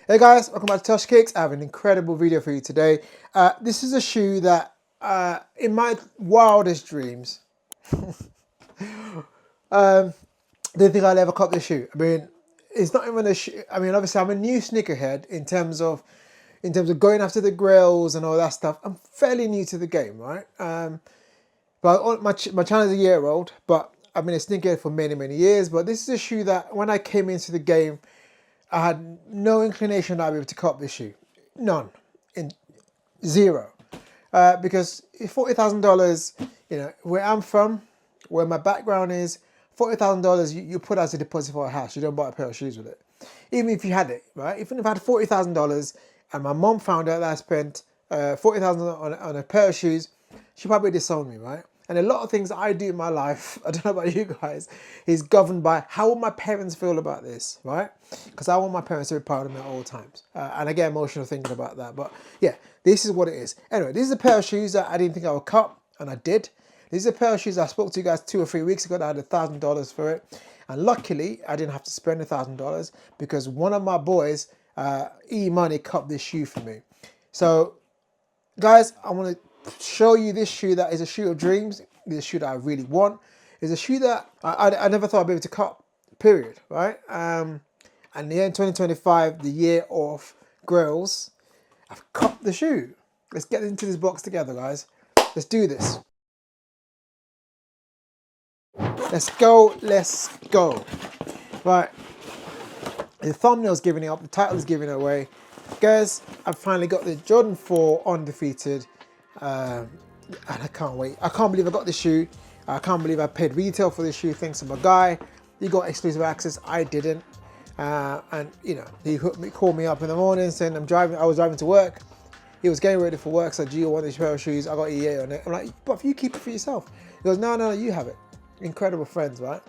Hey guys, welcome back to Tosh Kicks. I have an incredible video for you today. This is a shoe that, in my wildest dreams, didn't think I'd ever cop this shoe. I mean, it's not even a shoe. I mean, obviously, I'm a new sneakerhead in terms of going after the grails and all that stuff. I'm fairly new to the game, right? But my channel is a year old, but I've been a sneakerhead for many, many years. But this is a shoe that when I came into the game, I had no inclination that I'd be able to cop this shoe. None. Zero. Because $40,000, you know, where I'm from, where my background is, $40,000 you put as a deposit for a house. You don't buy a pair of shoes with it. Even if you had it, right? Even if I had $40,000 and my mom found out that I spent $40,000 on a pair of shoes, she probably disowned me, right? And a lot of things I do in my life, I don't know about you guys, is governed by how will my parents feel about this, right? Because I want my parents to be proud of me at all times. And I get emotional thinking about that. But yeah, this is what it is. Anyway, this is a pair of shoes that I didn't think I would cop, and I did. This is a pair of shoes I spoke to you guys 2 or 3 weeks ago that I had $1,000 for it. And luckily, I didn't have to spend $1,000 because one of my boys, E-Money, copped this shoe for me. So, guys, I want to show you this shoe that is a shoe of dreams. It's a shoe that I really want. It's a shoe that I never thought I'd be able to cop, period, right? And the year in 2025, the year of grails, I've copped the shoe. Let's get into this box together, guys. Let's do this. Let's go, let's go. Right, the thumbnail's giving it up, the title's giving it away. Guys, I've finally got the Jordan 4 Undefeated. And I can't wait. I can't believe I got this shoe. I can't believe I paid retail for this shoe thanks to my guy. He got exclusive access, I didn't. And you know, he called me up in the morning saying I was driving to work. He was getting ready for work, so do you want this pair of shoes? I got EA on it. I'm like, but you keep it for yourself. He goes, no, you have it. Incredible friends, right?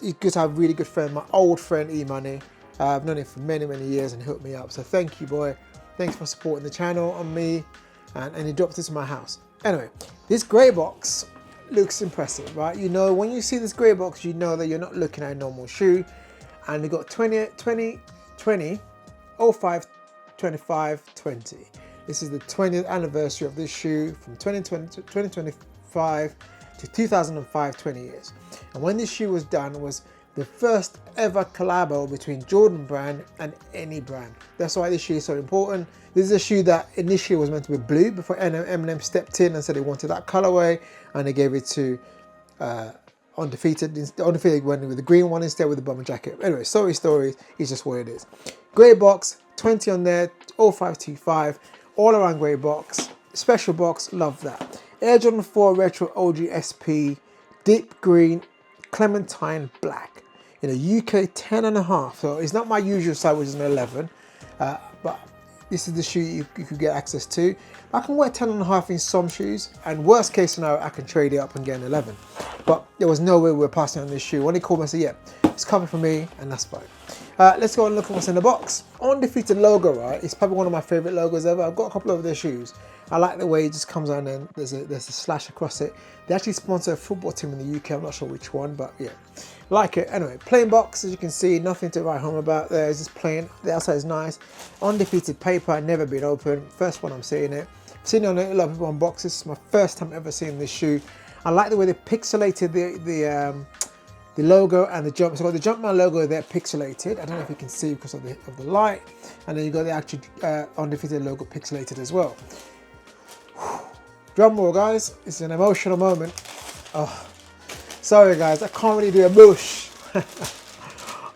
Because I have a really good friend, my old friend E-Money. I've known him for many, many years and he hooked me up. So thank you, boy. Thanks for supporting the channel and me. And he dropped this in my house. Anyway, this grey box looks impressive, right? You know, when you see this grey box, you know that you're not looking at a normal shoe. And you got 20, 05, 25, 20. This is the 20th anniversary of this shoe from 2020 to 2025 to 2005, 20 years. And when this shoe was done, was the first ever collabo between Jordan Brand and any brand. That's why this shoe is so important. This is a shoe that initially was meant to be blue before Eminem stepped in and said he wanted that colorway, and they gave it to Undefeated. Undefeated went with the green one instead with the bomber jacket. Anyway, sorry stories, it's just what it is. Grey box, 20 on there, 0525, all around grey box, special box, love that. Air Jordan 4 Retro OG SP, deep green, clementine black. In a UK 10.5, so it's not my usual size, which is an 11, but this is the shoe you could get access to. I can wear 10.5 in some shoes, and worst case scenario, I can trade it up and get an 11. But there was no way we were passing on this shoe. When he called me, I said, yeah, it's coming from me, and that's fine. Let's go and look at what's in the box. Undefeated logo, right? It's probably one of my favorite logos ever. I've got a couple of their shoes. I like the way it just comes on and there's a slash across it. They actually sponsor a football team in the UK. I'm not sure which one, but yeah, like it. Anyway, plain box, as you can see, nothing to write home about there. It's just plain. The outside is nice. Undefeated paper, never been opened. First one I'm seeing it. I've seen it on a lot of people on boxes. It's my first time ever seeing this shoe. I like the way they pixelated the logo and the jump. So got the Jumpman logo there pixelated. I don't know if you can see because of the light. And then you got the actual Undefeated logo pixelated as well. Drum roll, guys. It's an emotional moment. Oh, sorry guys, I can't really do a bush.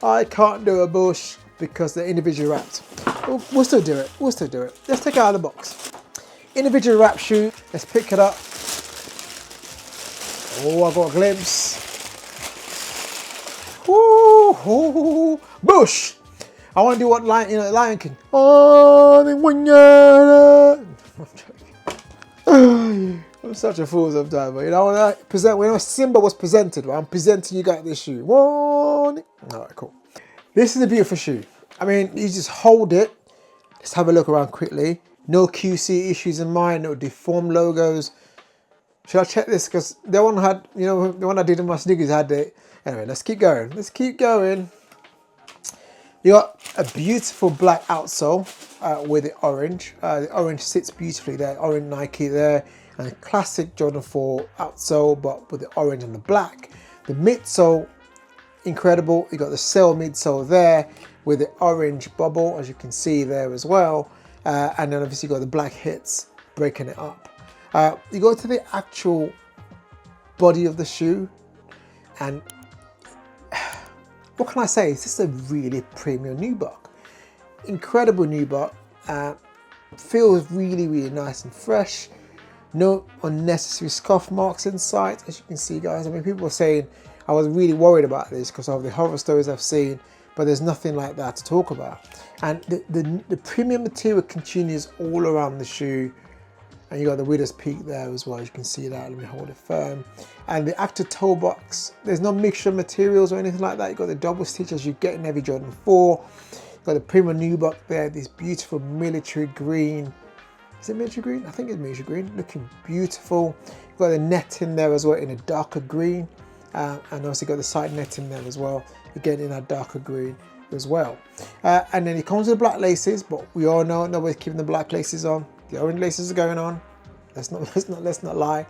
I can't do a bush because they're individually wrapped. We'll still do it. We'll still do it. Let's take it out of the box. Individual wrap shoe. Let's pick it up. Oh, I got a glimpse. Ooh, bush. I want to do what Lion King. Oh, I'm joking. I'm such a fool sometimes, but you know, when I present, when Simba was presented, right, I'm presenting you guys this shoe. All right, cool. This is a beautiful shoe. I mean, you just hold it. Let's have a look around quickly. No QC issues in mine, no deformed logos. Should I check this? Because the one had, you know, the one I did in my sneakers had it. Anyway, let's keep going. Let's keep going. You got a beautiful black outsole with the orange. The orange sits beautifully there, orange Nike there, and a classic Jordan 4 outsole, but with the orange and the black. The midsole, incredible. You got the cell midsole there with the orange bubble, as you can see there as well. And then obviously you got the black hits breaking it up. You go to the actual body of the shoe, and what can I say? This is a really premium nubuck. Incredible nubuck. Feels really, really nice and fresh. No unnecessary scuff marks inside, as you can see, guys. I mean, people were saying I was really worried about this because of the horror stories I've seen, but there's nothing like that to talk about. And the premium material continues all around the shoe. And you got the widow's peak there as well, as you can see that. Let me hold it firm. And the active toe box, there's no mixture of materials or anything like that. You got the double stitch as you get in every Jordan 4. You got the premium nubuck there, this beautiful military green. Is it military green? I think it's military green, looking beautiful. You got the net in there as well in a darker green. And also got the side net in there as well, again in a darker green as well. And then it comes with black laces, but we all know nobody's keeping the black laces on. The orange laces are going on. Let's not lie.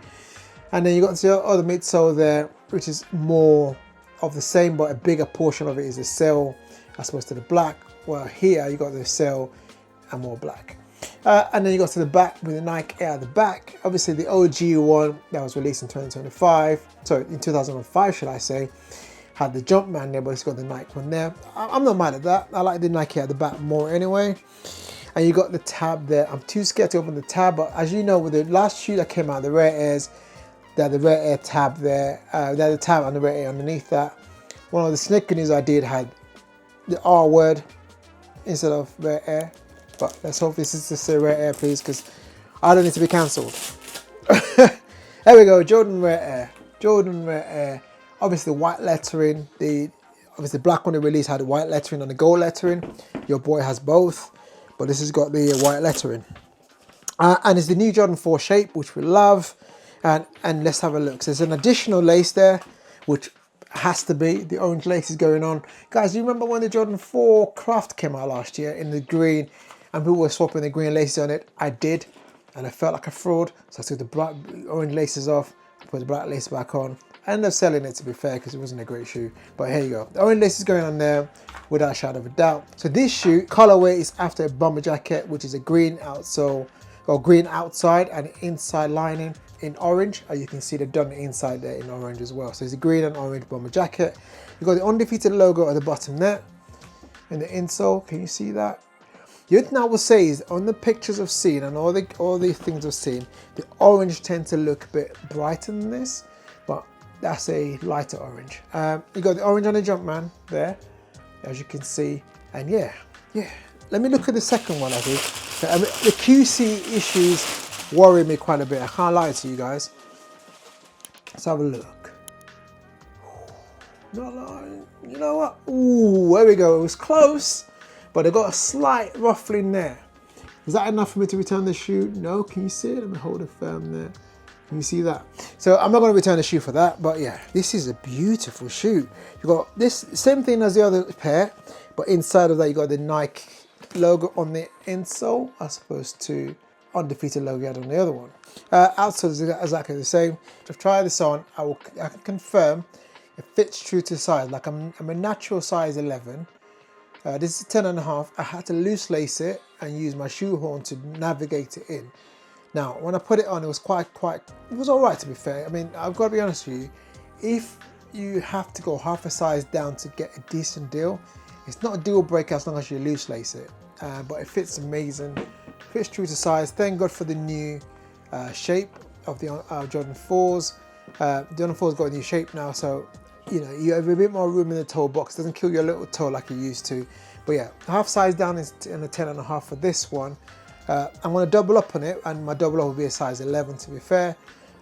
And then you got the other midsole there, which is more of the same, but a bigger portion of it is the cell as opposed to the black. Well, here you got the cell and more black. And then you got to the back with the Nike Air at the back. Obviously the OG one that was released in 2025, sorry, in 2005 should I say, had the Jumpman there, but it's got the Nike one there. I'm not mad at that. I like the Nike at the back more anyway. And you got the tab there. I'm too scared to open the tab, but as you know, with the last shoe that came out, the Rare Airs, they had the Rare Air tab there. They had the tab and the Rare Air underneath that. One of the sneaker news I did had the R word instead of Rare Air. But let's hope this is just a Rare Air, please, because I don't need to be cancelled. There we go, Jordan Rare Air. Jordan Rare Air. Obviously the white lettering. Obviously the black one they released had the white lettering and the gold lettering. Your boy has both. But this has got the white lettering. And it's the new Jordan 4 shape, which we love. And let's have a look. So there's an additional lace there, which has to be. The orange lace is going on. Guys, do you remember when the Jordan 4 Craft came out last year in the green and people were swapping the green laces on it? I did. And I felt like a fraud. So I took the black orange laces off, put the black lace back on. I ended up selling it, to be fair, because it wasn't a great shoe. But here you go. The orange lace is going on there without a shadow of a doubt. So this shoe, colorway is after a bomber jacket, which is a green outsole, or green outside and inside lining in orange. You can see they've done the inside there in orange as well. So it's a green and orange bomber jacket. You've got the Undefeated logo at the bottom there. In the insole, can you see that? The other thing I will say is on the pictures I've seen and all the things I've seen, the orange tends to look a bit brighter than this, but that's a lighter orange. You got the orange on the Jumpman there, as you can see. And yeah. Let me look at the second one, I think. The QC issues worry me quite a bit. I can't lie to you guys. Let's have a look. Not lying. You know what? Ooh, there we go. It was close, but it got a slight ruffling there. Is that enough for me to return the shoe? No, can you see it? Let me hold it firm there. Can you see that? So I'm not going to return the shoe for that, but yeah, this is a beautiful shoe. You've got this same thing as the other pair, but inside of that you got the Nike logo on the insole as opposed to Undefeated logo you had on the other one. Outsole is exactly the same. I've tried this on. I can confirm it fits true to size. Like I'm a natural size 11. This is 10.5. I had to loose lace it and use my shoe horn to navigate it in. Now, when I put it on, it was it was all right, to be fair. I mean, I've got to be honest with you. If you have to go half a size down to get a decent deal, it's not a deal breaker as long as you loose lace it. But it fits amazing, fits true to size. Thank God for the new shape of the Jordan 4s. The Jordan 4's got a new shape now, so you know you have a bit more room in the toe box. It doesn't kill your little toe like you used to. But yeah, half size down is in a 10.5 for this one. I'm going to double up on it, and my double up will be a size 11, to be fair.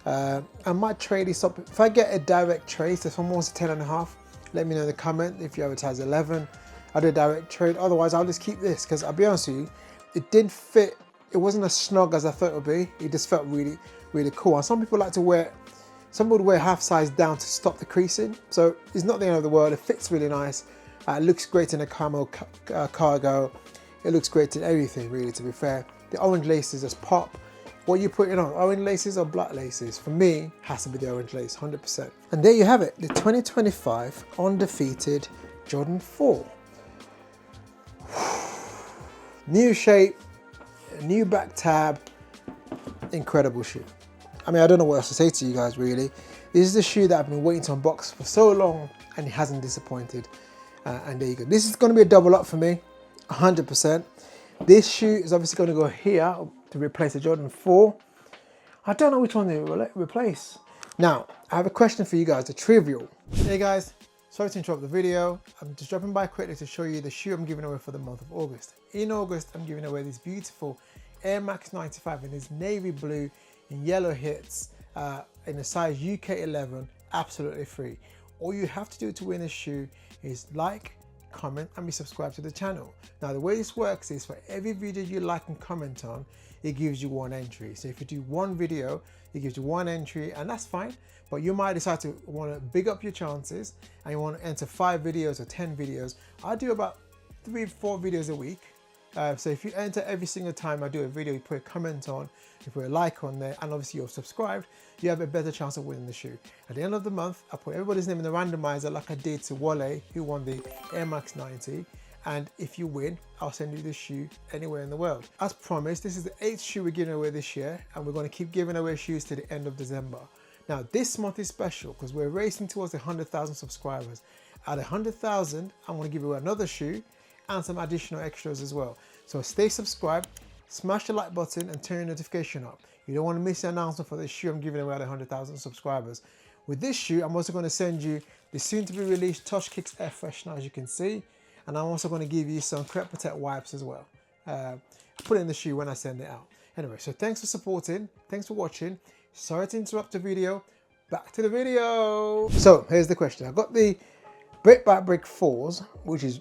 I might trade this up. If I get a direct trade, so if someone wants a 10.5, let me know in the comment. If you have a size 11, I'll do a direct trade. Otherwise, I'll just keep this, because I'll be honest with you, it did fit. It wasn't as snug as I thought it would be. It just felt really, really cool. And some people like to wear, some would wear half size down to stop the creasing. So it's not the end of the world. It fits really nice. It looks great in a camo cargo. It looks great in everything, really, to be fair. The orange laces just pop. What you putting on, orange laces or black laces? For me, has to be the orange lace, 100%. And there you have it, the 2025 Undefeated Jordan 4. New shape, new back tab, incredible shoe. I mean, I don't know what else to say to you guys, really. This is the shoe that I've been waiting to unbox for so long, and it hasn't disappointed. And there you go. This is going to be a double up for me, 100%. This shoe is obviously going to go here to replace the Jordan 4. I don't know which one to replace. Now, I have a question for you guys, a trivial. Hey guys, sorry to interrupt the video. I'm just dropping by quickly to show you the shoe I'm giving away for the month of August. In August, I'm giving away this beautiful Air Max 95 in this navy blue in yellow hits in a size UK 11, absolutely free. All you have to do to win this shoe is like, comment, and be subscribed to the channel. Now, the way this works is for every video you like and comment on, it gives you one entry. So if you do one video, it gives you one entry, and that's fine. But you might decide to want to big up your chances and you want to enter 5 videos or 10 videos. I do about 3-4 videos a week. So if you enter every single time I do a video, you put a comment on, you put a like on there, and obviously you're subscribed, you have a better chance of winning the shoe. At the end of the month, I put everybody's name in the randomizer like I did to Wale, who won the Air Max 90. And if you win, I'll send you this shoe anywhere in the world. As promised, this is the 8th shoe we're giving away this year, and we're going to keep giving away shoes to the end of December. Now, this month is special because we're racing towards 100,000 subscribers. At 100,000, I'm going to give you another shoe and some additional extras as well. So stay subscribed, smash the like button, and turn your notification up. You don't want to miss the announcement for this shoe I'm giving away at 100,000 subscribers. With this shoe, I'm also going to send you the soon to be released Tosh Kicks Air Freshener, as you can see. And I'm also going to give you some Correct Protect wipes as well. I put it in the shoe when I send it out. Anyway, so thanks for supporting. Thanks for watching. Sorry to interrupt the video. Back to the video. So here's the question. I've got the Brick by Brick 4s, which is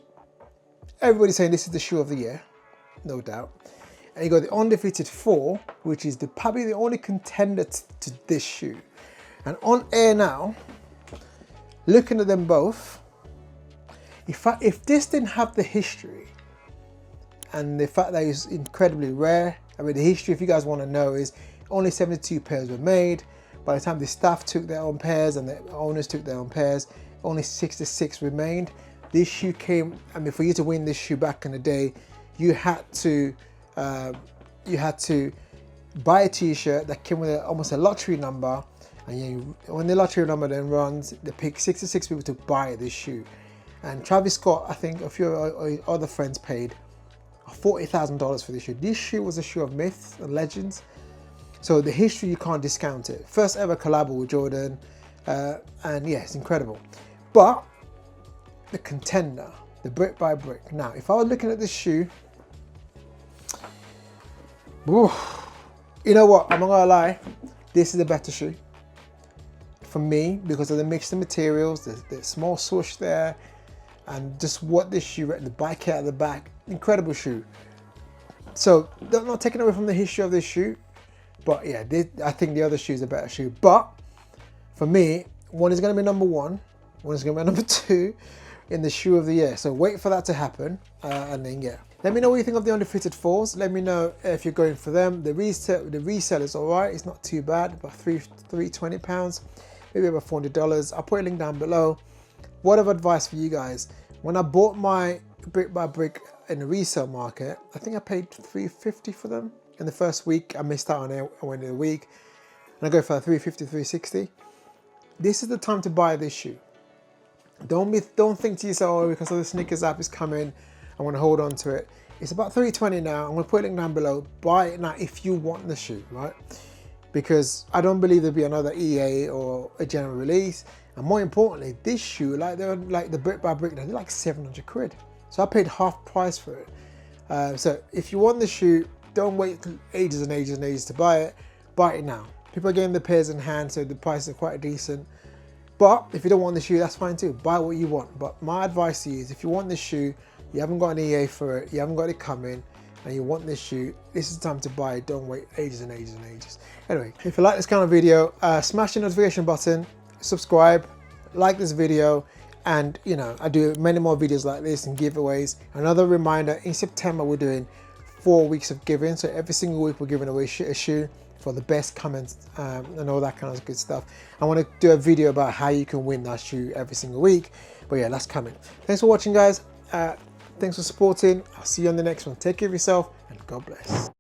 everybody saying this is the shoe of the year, no doubt. And you got the Undefeated 4, which is probably the only contender to this shoe. And on air now, looking at them both, if this didn't have the history and the fact that it's incredibly rare, I mean, the history, if you guys want to know, is only 72 pairs were made. By the time the staff took their own pairs and the owners took their own pairs, only 66 remained. This shoe came, I mean, for you to win this shoe back in the day, you had to buy a t-shirt that came with almost a lottery number, and when the lottery number then runs, they pick 66 people to buy this shoe. And Travis Scott, I think a few other friends paid $40,000 for this shoe. This shoe was a shoe of myths and legends. So the history, you can't discount it. First ever collab with Jordan, and yeah, it's incredible. But the contender, the Brick by Brick. Now, if I was looking at this shoe, you know what, I'm not gonna lie, this is a better shoe for me because of the mix of materials, the small swoosh there, and just what this shoe, the bike out at the back, incredible shoe. So I'm not taking away from the history of this shoe, but yeah, I think the other shoe is a better shoe. But for me, one is going to be number 1, one is going to be number 2 in the shoe of the year. So wait for that to happen, and then yeah. Let me know what you think of the Undefeated 4s. Let me know if you're going for them. The resale is all right. It's not too bad. About £320, maybe about $400. I'll put a link down below. Word of advice for you guys. When I bought my Brick by Brick in the resale market, I think I paid $350 for them. In the first week, I missed out on it. I went in a week, and I go for $350, $360. This is the time to buy this shoe. Don't think to yourself, oh, because of the sneakers app is coming, I want to hold on to it. It's about $320 now. I'm going to put a link down below. Buy it now if you want the shoe, right? Because I don't believe there'll be another EA or a general release. And more importantly, this shoe, like the Brick by Brick, they're like 700 quid. So I paid half price for it. So if you want the shoe, don't wait ages and ages and ages to buy it. Buy it now. People are getting the pairs in hand, so the prices are quite decent. But if you don't want the shoe, that's fine too. Buy what you want. But my advice to you is, if you want this shoe, you haven't got an EA for it, you haven't got it coming, and you want this shoe, this is the time to buy it. Don't wait ages and ages and ages. Anyway, if you like this kind of video, smash the notification button, subscribe, like this video, And you know, I do many more videos like this and giveaways. Another reminder, in September we're doing 4 weeks of giving, so every single week we're giving away a shoe for the best comments and all that kind of good stuff. I want to do a video about how you can win that shoe every single week, but yeah, that's coming. Thanks for watching, guys. Thanks for supporting. I'll see you on the next one. Take care of yourself and God bless.